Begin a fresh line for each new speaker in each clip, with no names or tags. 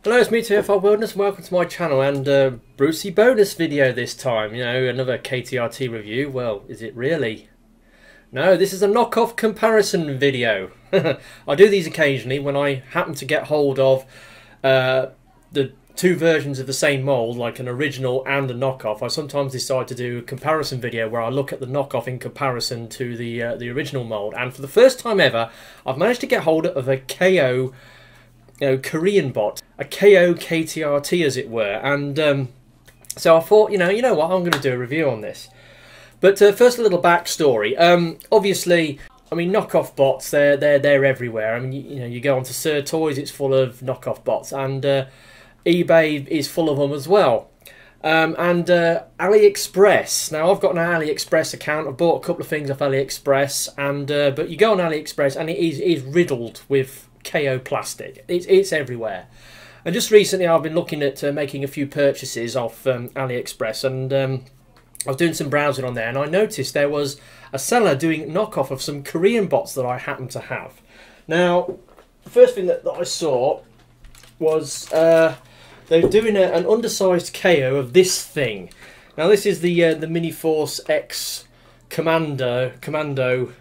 Hello, it's me TFR Wilderness and welcome to my channel and Brucey bonus video this time. You know, another KTRT review. Well, is it really? No, this is a knockoff comparison video. I do these occasionally when I happen to get hold of the two versions of the same mould, like an original and a knockoff. I sometimes decide to do a comparison video where I look at the knockoff in comparison to the original mould. And for the first time ever, I've managed to get hold of a KO Korean bot, a KO KTRT as it were, and so I thought, you know what, I'm going to do a review on this. But first, a little backstory. Obviously, I mean, knockoff bots, they're everywhere. I mean, you go onto Sir Toys, it's full of knockoff bots, and eBay is full of them as well. And AliExpress. Now, I've got an AliExpress account. I've bought a couple of things off AliExpress, and but you go on AliExpress, and it is riddled with KO plastic. It's everywhere. And just recently I've been looking at making a few purchases off AliExpress, and I was doing some browsing on there, and I noticed there was a seller doing knockoff of some Korean bots that I happen to have. Now, the first thing that I saw was they're doing an undersized KO of this thing. Now, this is the Miniforce X Commando combiner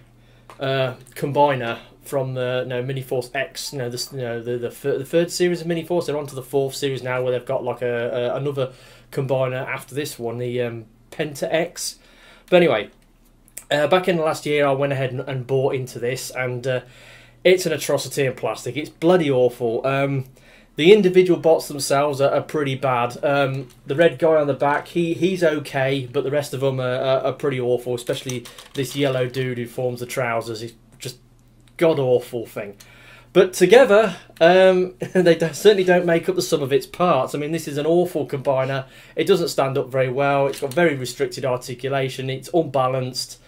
from the Miniforce X, the third series of Miniforce. They're on to the fourth series now, where they've got like another combiner after this one, the Penta X. But anyway, back in the last year, I went ahead and bought into this, and it's an atrocity in plastic. It's bloody awful. The individual bots themselves are pretty bad. The red guy on the back, he's okay, but the rest of them are pretty awful, especially this yellow dude who forms the trousers. He's just god-awful thing. But together, they certainly don't make up the sum of its parts. I mean, this is an awful combiner. It doesn't stand up very well. It's got very restricted articulation. It's unbalanced.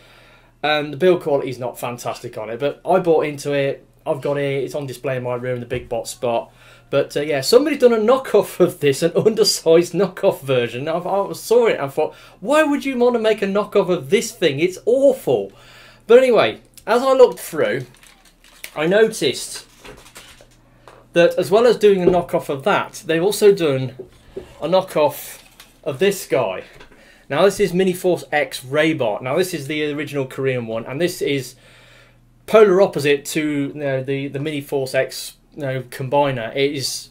And the build quality is not fantastic on it. But I bought into it. I've got it. It's on display in my room, the big bot spot. But yeah, somebody's done a knockoff of this, an undersized knockoff version. I saw it and I thought, why would you want to make a knockoff of this thing? It's awful. But anyway, as I looked through, I noticed that as well as doing a knockoff of that, they've also done a knockoff of this guy. Now, this is Miniforce X Raybot. Now, this is the original Korean one, and this is polar opposite to the Miniforce X combiner. It is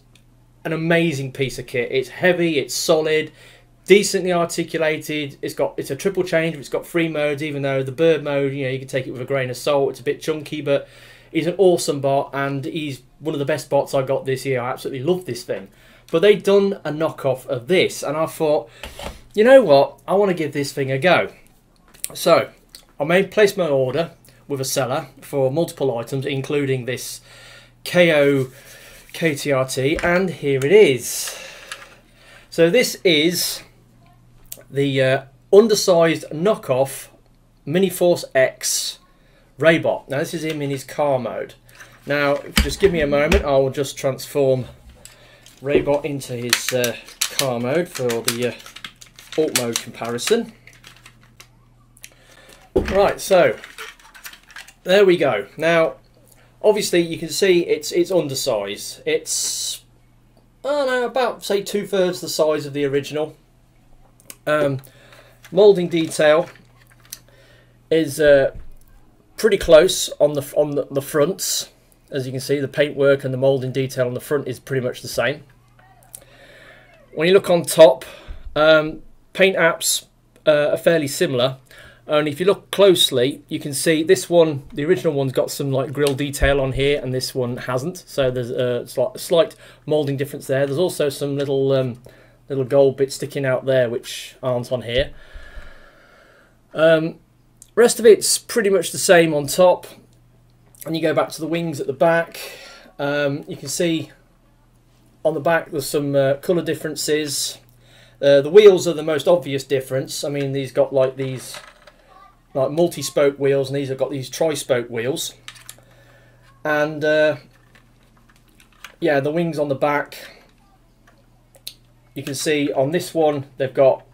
an amazing piece of kit. It's heavy, it's solid, decently articulated. It's a triple change. It's got 3 modes, even though the bird mode, you can take it with a grain of salt. It's a bit chunky, but he's an awesome bot, and he's one of the best bots I got this year. I absolutely love this thing. But they've done a knockoff of this, and I thought, you know what, I want to give this thing a go. So I placed my order with a seller for multiple items, including this KO KTRT, and here it is. So this is the undersized knockoff Miniforce X Raybot. Now, this is him in his car mode. Now, just give me a moment, I will just transform Raybot into his car mode for the alt mode comparison. Right, so there we go. Now, obviously, you can see it's undersized. It's, I don't know, about, say, 2/3 the size of the original. Moulding detail is pretty close on the fronts. As you can see, the paintwork and the moulding detail on the front is pretty much the same. When you look on top, paint apps are fairly similar. And if you look closely, you can see this one, the original one's got some like grill detail on here, and this one hasn't. So there's a slight moulding difference there. There's also some little gold bits sticking out there which aren't on here. Rest of it's pretty much the same on top. And you go back to the wings at the back. You can see on the back there's some colour differences. The wheels are the most obvious difference. I mean, these got like these like multi-spoke wheels, and these have got these tri-spoke wheels. And yeah, the wings on the back, you can see on this one they've got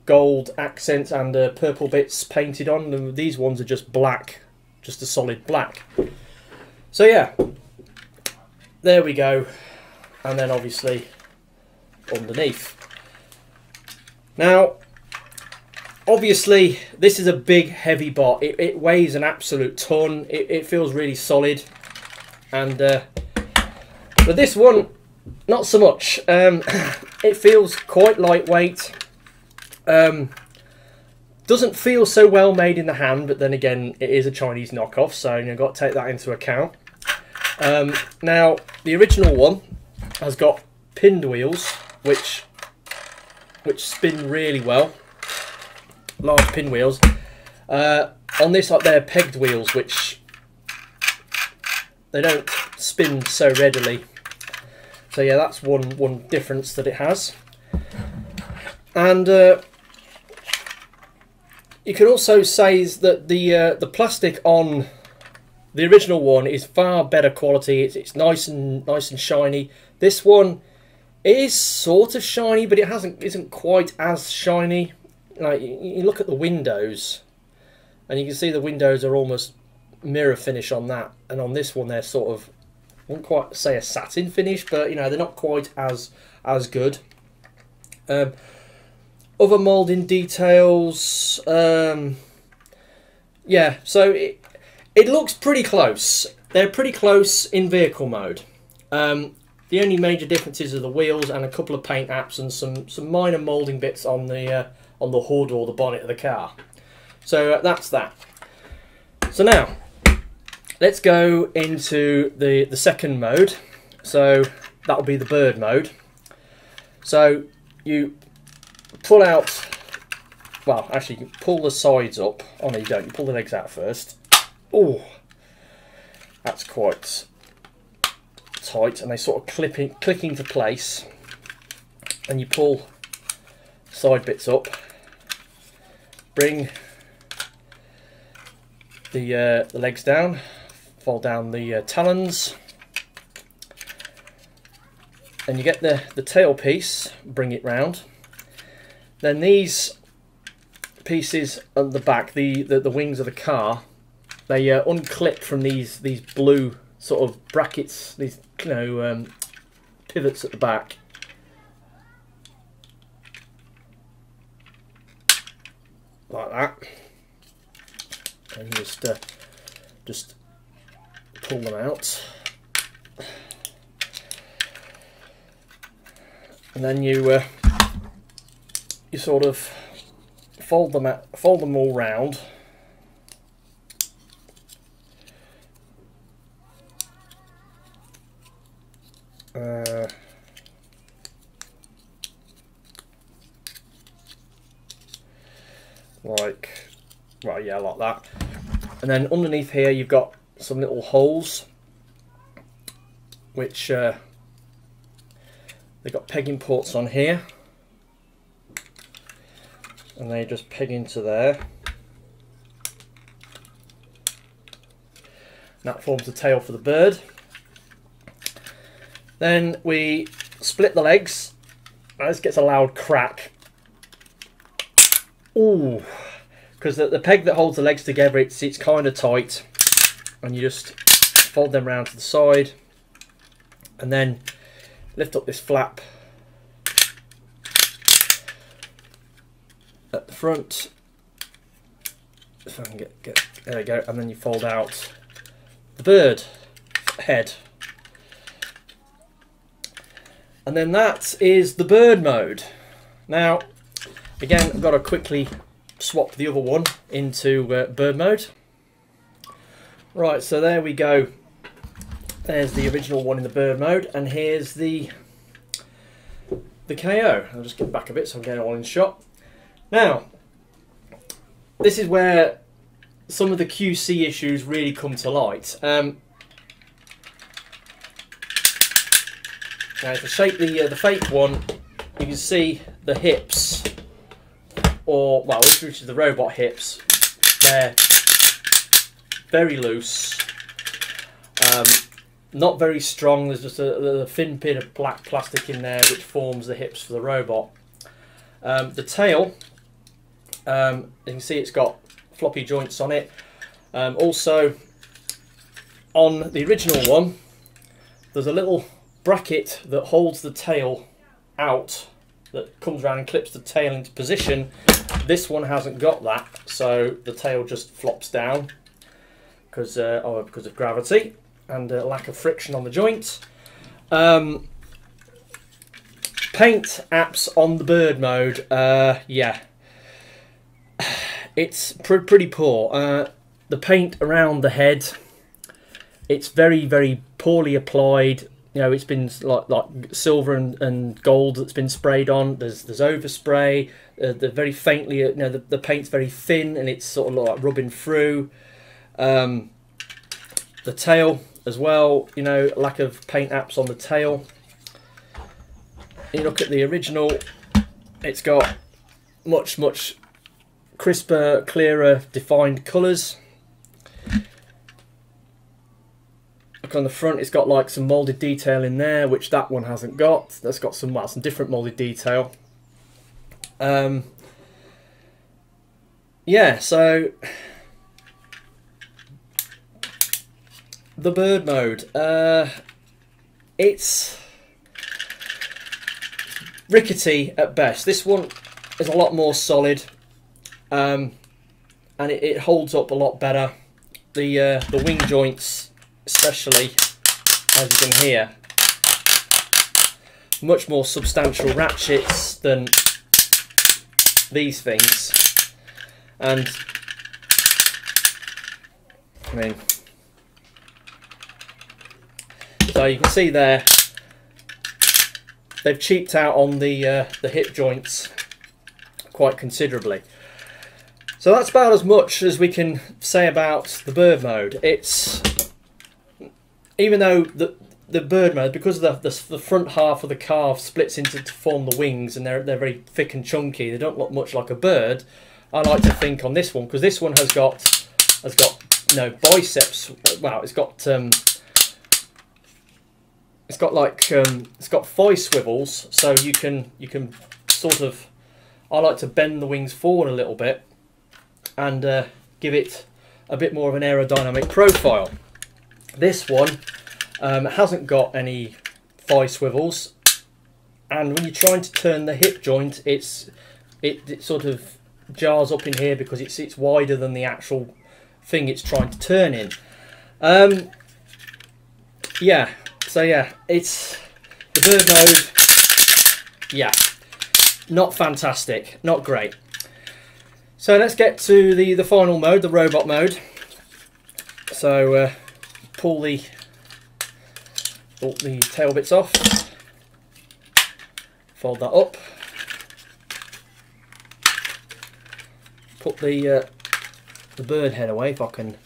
gold accents and purple bits painted on them. These ones are just black, just a solid black. So yeah, there we go. and then obviously underneath. Now, obviously, this is a big, heavy bot. It weighs an absolute ton. It feels really solid, and but this one, not so much. It feels quite lightweight. Doesn't feel so well made in the hand, but then again, it is a Chinese knockoff, so you've got to take that into account. Now, the original one has got pinned wheels, which spin really well. Large pin wheels. On this, like, they're pegged wheels, which they don't spin so readily. So yeah, that's one difference that it has. And you can also say that the plastic on the original one is far better quality. It's nice and shiny. This one is sort of shiny, but it isn't quite as shiny. Like, you look at the windows, and you can see the windows are almost mirror finish on that, and on this one they're sort of, I wouldn't quite say a satin finish, but you know, they're not quite as good. Other moulding details, yeah, so it looks pretty close. They're pretty close in vehicle mode. The only major differences are the wheels and a couple of paint apps and some minor moulding bits on the hood or the bonnet of the car. So that's that. So now, let's go into the second mode. So that'll be the bird mode. So you pull out, well, actually you pull the sides up. Oh no, you don't. You pull the legs out first. Oh, that's quite tight, and they sort of click into place. And you pull side bits up. Bring the legs down. Fold down the talons. And you get the tail piece. Bring it round. Then these pieces at the back, the wings of the car, they unclip from these blue sort of brackets, these pivots at the back. Like that. And you just pull them out. And then you sort of fold them all round. Right, yeah, like that. And then underneath here you've got some little holes, which they've got pegging ports on here, and they just peg into there. And that forms the tail for the bird. Then we split the legs. Now this gets a loud crack. Ooh, because the peg that holds the legs together, it's kind of tight, and you just fold them round to the side, and then lift up this flap at the front. If I can get there we go, and then you fold out the bird head. And then that is the bird mode. Now, again, I've got to quickly swap the other one into bird mode. Right, so there we go. There's the original one in the bird mode, and here's the KO. I'll just get back a bit so I'm getting it all in shot. Now, this is where some of the QC issues really come to light. Now, to shape the fake one, you can see the hips, or well, which is the Raybot hips. They're very loose, not very strong. There's just a thin bit of black plastic in there which forms the hips for the Raybot. The tail, you can see it's got floppy joints on it. Also, on the original one, there's a little bracket that holds the tail out, that comes around and clips the tail into position. This one hasn't got that, so the tail just flops down because of gravity and lack of friction on the joint. Paint apps on the bird mode, yeah, it's pretty poor. The paint around the head, it's very poorly applied. You know, it's been like silver and gold that's been sprayed on. There's overspray. They're very faintly, you know, the paint's very thin and it's sort of like rubbing through. The tail as well, you know, lack of paint apps on the tail. You look at the original, it's got much crisper, clearer, defined colours. Look on the front, it's got like some moulded detail in there, which that one hasn't got. That's got some different moulded detail. Yeah, so the bird mode, it's rickety at best. This one is a lot more solid, and it holds up a lot better. The wing joints, especially, as you can hear, much more substantial ratchets than these things. And I mean, so you can see there, they've cheaped out on the hip joints quite considerably. So that's about as much as we can say about the bird mode. It's, even though the bird mode, because the front half of the calf splits into to form the wings, and they're very thick and chunky, they don't look much like a bird. I like to think on this one, because this one has got you know, biceps. Wow, it's got thigh swivels, so you can sort of, I like to bend the wings forward a little bit and give it a bit more of an aerodynamic profile. This one hasn't got any thigh swivels, and when you're trying to turn the hip joint, it sort of jars up in here because it's wider than the actual thing it's trying to turn in. Yeah, so yeah, it's the bird mode. Yeah, not fantastic, not great. So let's get to the final mode, the robot mode. So pull the tail bits off, fold that up, put the bird head away, if I can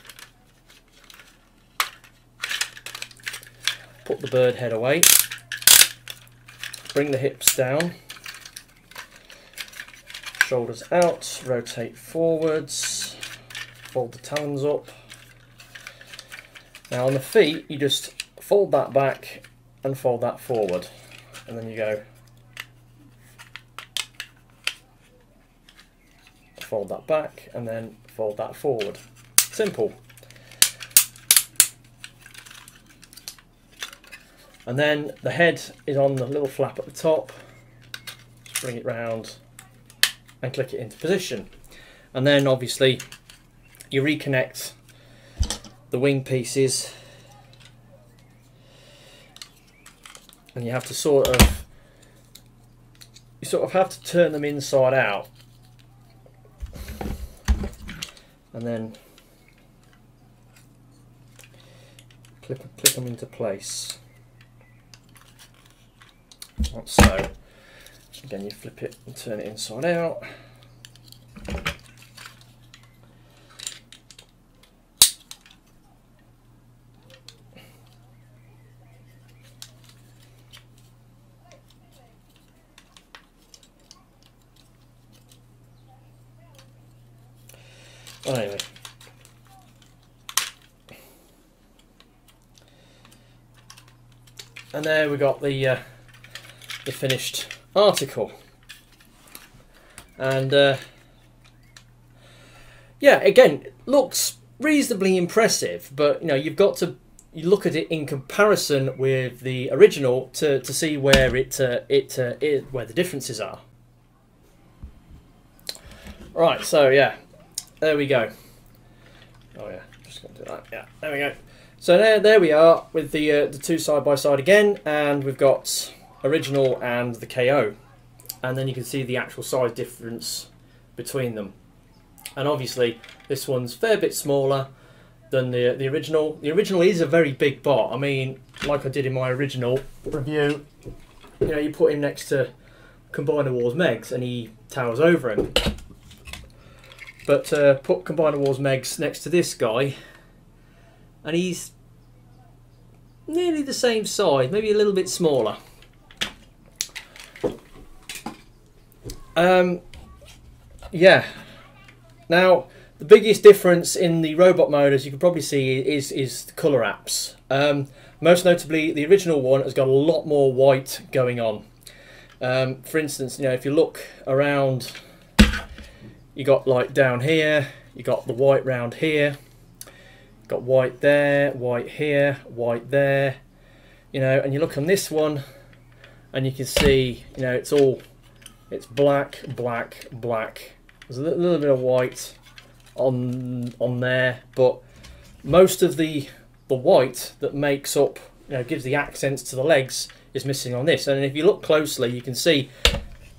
put the bird head away, bring the hips down, shoulders out, rotate forwards, fold the talons up. Now on the feet, you just fold that back and fold that forward, and then you go fold that back and then fold that forward. Simple. And then the head is on the little flap at the top. Just bring it round and click it into position. And then obviously you reconnect the wing pieces, and you have to sort of have to turn them inside out, and then clip them into place, like so. Again, you flip it and turn it inside out. Anyway, and there we got the finished article, and yeah, again, looks reasonably impressive, but you know, you've got to you look at it in comparison with the original to see where where the differences are. Right, so yeah, there we go. Oh yeah, just gonna do that. Yeah, there we go. So there we are with the two side by side again, and we've got original and the KO, and then you can see the actual size difference between them. And obviously, this one's a fair bit smaller than the original. The original is a very big bot. I mean, like I did in my original review, you know, you put him next to Combiner Wars Megs and he towers over him. But put Combiner Wars Megs next to this guy and he's nearly the same size, maybe a little bit smaller. Yeah. Now, the biggest difference in the robot mode, as you can probably see, is the colour apps. Most notably, the original one has got a lot more white going on. For instance, you know, if you look around, you got like down here, you got the white round here, got white there, white here, white there, you know, and you look on this one, and you can see, you know, it's black, black, black. There's a little bit of white on there, but most of the white that makes up, you know, gives the accents to the legs is missing on this. And if you look closely, you can see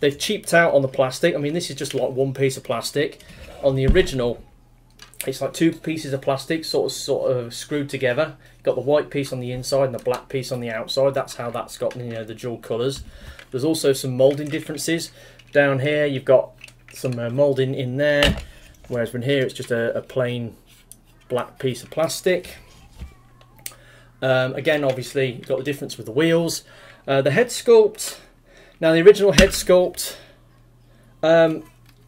they've cheaped out on the plastic. I mean, this is just like one piece of plastic. On the original, it's like two pieces of plastic sort of screwed together. You've got the white piece on the inside and the black piece on the outside. That's how that's got, you know, the dual colours. There's also some moulding differences. Down here, you've got some moulding in there, whereas when here it's just a plain black piece of plastic. Again, obviously, you've got the difference with the wheels. The head sculpt. Now, the original head sculpt, you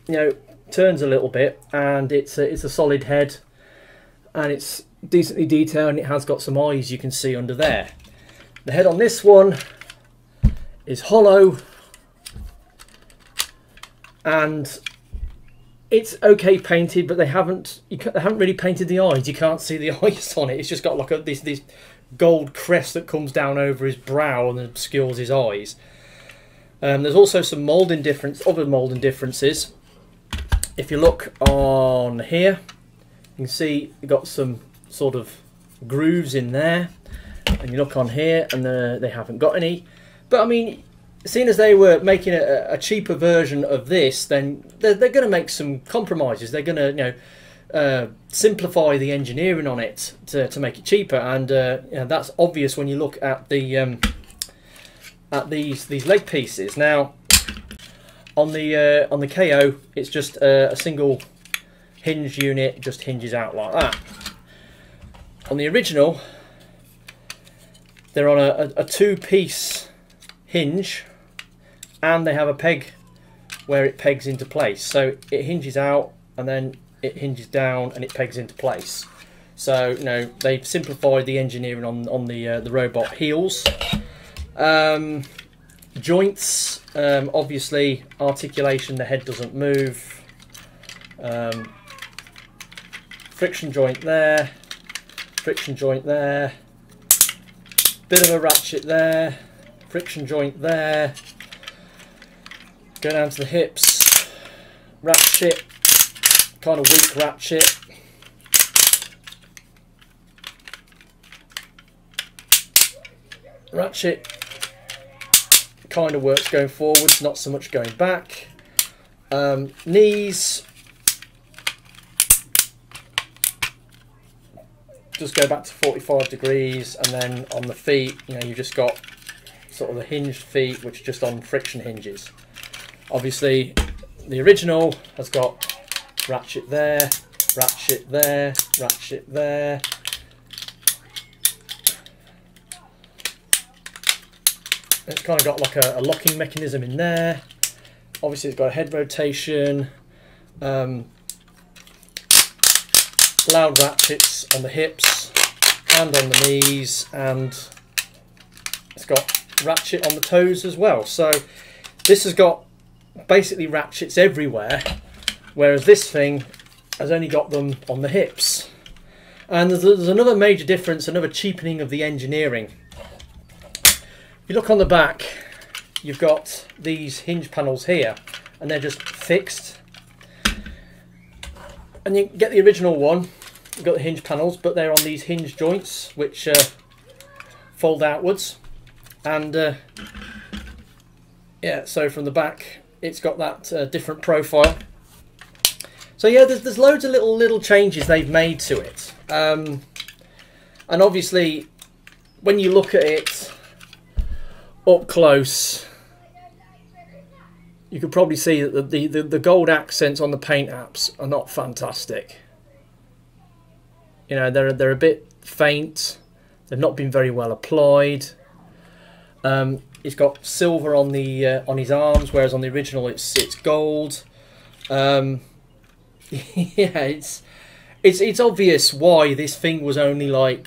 know, turns a little bit, and it's a solid head, and it's decently detailed, and it has got some eyes you can see under there. The head on this one is hollow, and it's okay painted, but they haven't really painted the eyes. You can't see the eyes on it. It's just got like this gold crest that comes down over his brow and obscures his eyes. There's also some other moulding differences. If you look on here, you can see you've got some sort of grooves in there, and you look on here, and they haven't got any. But I mean, seeing as they were making a cheaper version of this, then they're going to make some compromises. They're going to, you know, simplify the engineering on it to make it cheaper, and you know, that's obvious when you look at the these leg pieces. Now, on the KO, it's just a single hinge unit, just hinges out like that. On the original, they're on a two-piece hinge, and they have a peg where it pegs into place. So it hinges out, and then it hinges down, and it pegs into place. So, you know, they've simplified the engineering on the robot heels. Joints, obviously articulation, the head doesn't move. Friction joint there, friction joint there, bit of a ratchet there, friction joint there. Go down to the hips, ratchet, kind of weak ratchet. Ratchet kind of works going forwards, not so much going back. Knees, just go back to 45 degrees, and then on the feet, you know, you've just got sort of the hinged feet, which are just on friction hinges. Obviously, the original has got ratchet there, ratchet there, ratchet there. It's kind of got like a locking mechanism in there. Obviously, it's got a head rotation. Loud ratchets on the hips and on the knees, and it's got ratchet on the toes as well. So this has got basically ratchets everywhere, whereas this thing has only got them on the hips. And there's another major difference, another cheapening of the engineering. If you look on the back, you've got these hinge panels here, and they're just fixed. And you get the original one, you've got the hinge panels, but they're on these hinge joints, which fold outwards. And yeah, so from the back, it's got that different profile. So yeah, there's loads of little changes they've made to it. And obviously, when you look at it up close, you could probably see that the gold accents on the paint apps are not fantastic. You know, they're a bit faint. They've not been very well applied. He's got silver on the on his arms, whereas on the original it's gold. Yeah, it's obvious why this thing was only like,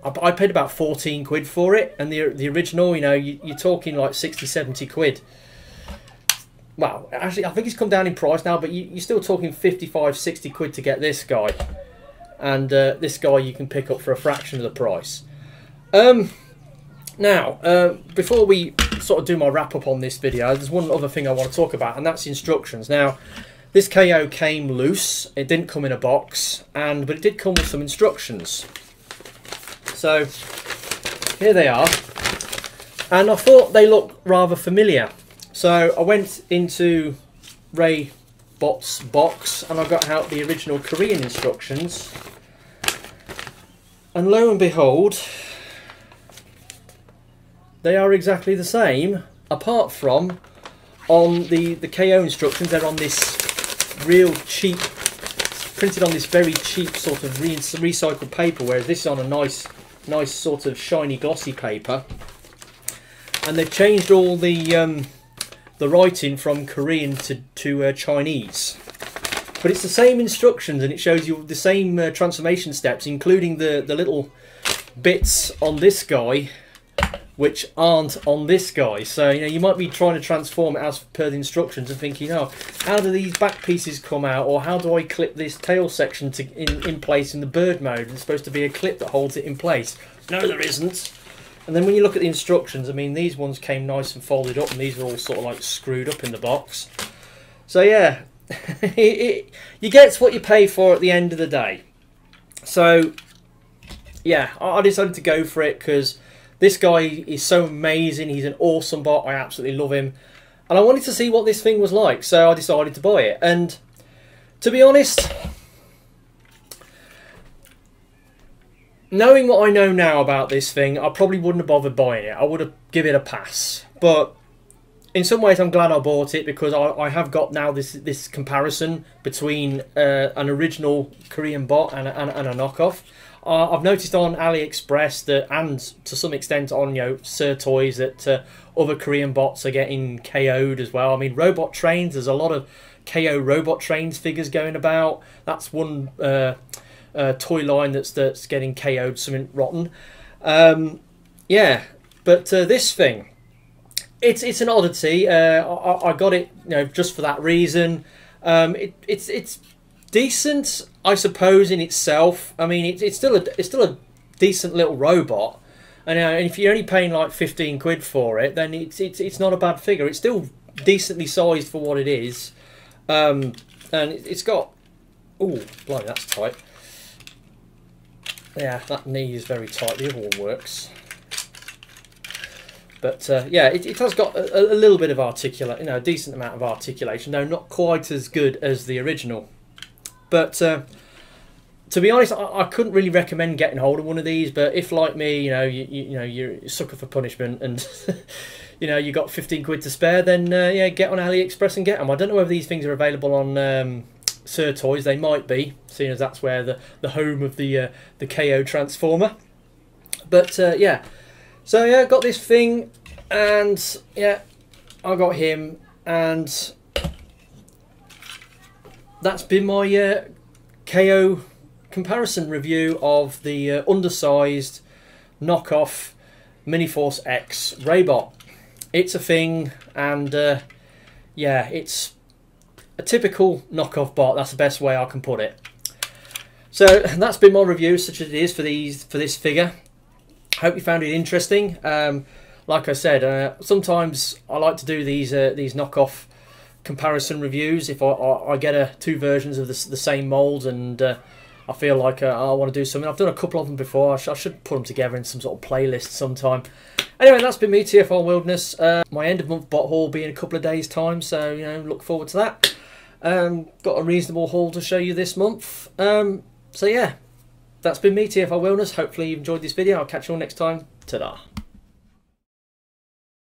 I paid about 14 quid for it, and the original, you know, you're talking like 60, 70 quid. Well, actually, I think it's come down in price now, but you're still talking 55, 60 quid to get this guy. And this guy you can pick up for a fraction of the price. Now, before we sort of do my wrap up on this video, there's one other thing I want to talk about, and that's instructions. Now, this KO came loose. It didn't come in a box, but it did come with some instructions. So, here they are. And I thought they looked rather familiar. So I went into Raybot's box and I got out the original Korean instructions, and lo and behold, they are exactly the same, apart from on the KO instructions, they're on this real cheap, printed on this very cheap sort of recycled paper, whereas this is on a nice sort of shiny glossy paper. And they've changed all the writing from Korean to Chinese, but it's the same instructions, and it shows you the same transformation steps, including the little bits on this guy which aren't on this guy. So you know, you might be trying to transform it as per the instructions and thinking, oh, how do these back pieces come out, or how do I clip this tail section in place in the bird mode? There's supposed to be a clip that holds it in place. No, there isn't. And then when you look at the instructions, I mean, these ones came nice and folded up, and these are all sort of like screwed up in the box. So yeah, you get what you pay for at the end of the day. So yeah, I decided to go for it because this guy is so amazing. He's an awesome bot. I absolutely love him. And I wanted to see what this thing was like, so I decided to buy it. And to be honest, knowing what I know now about this thing, I probably wouldn't have bothered buying it. I would have given it a pass. But in some ways, I'm glad I bought it, because I have got now this comparison between an original Korean bot and a knockoff. I've noticed on AliExpress that, and to some extent on Sir Toys, that other Korean bots are getting KO'd as well. I mean, robot trains. There's a lot of KO robot trains figures going about. That's one toy line that's getting KO'd, something rotten. Yeah, but this thing, it's an oddity. I got it just for that reason. It's decent, I suppose, in itself. I mean, it's still a decent little robot, and if you're only paying like 15 quid for it, then it's not a bad figure. It's still decently sized for what it is, and it's got, oh, blimey, that's tight. Yeah, that knee is very tight. The other one works. But yeah, it has got a little bit of a decent amount of articulation. No, not quite as good as the original. But to be honest, I couldn't really recommend getting hold of one of these. But if, like me, you're a sucker for punishment, and you got 15 quid to spare, then yeah, get on AliExpress and get them. I don't know whether these things are available on Sir Toys. They might be, seeing as that's where the home of the KO Transformer. But yeah, so yeah, I got this thing, and yeah, I got him, and that's been my KO comparison review of the undersized knockoff Miniforce X Raybot. It's a thing, and yeah, it's a typical knockoff bot. That's the best way I can put it. So that's been my review, such as it is for this figure. Hope you found it interesting. Like I said, sometimes I like to do these knockoff comparison reviews if I get two versions of the same mould, and I feel like I want to do something. I've done a couple of them before. I should put them together in some sort of playlist sometime. Anyway, that's been me, TFR Wilderness. My end of month bot haul will be in a couple of days' time, so look forward to that. Got a reasonable haul to show you this month. So yeah, that's been me, TFR Wilderness. Hopefully you've enjoyed this video. I'll catch you all next time. Ta-da.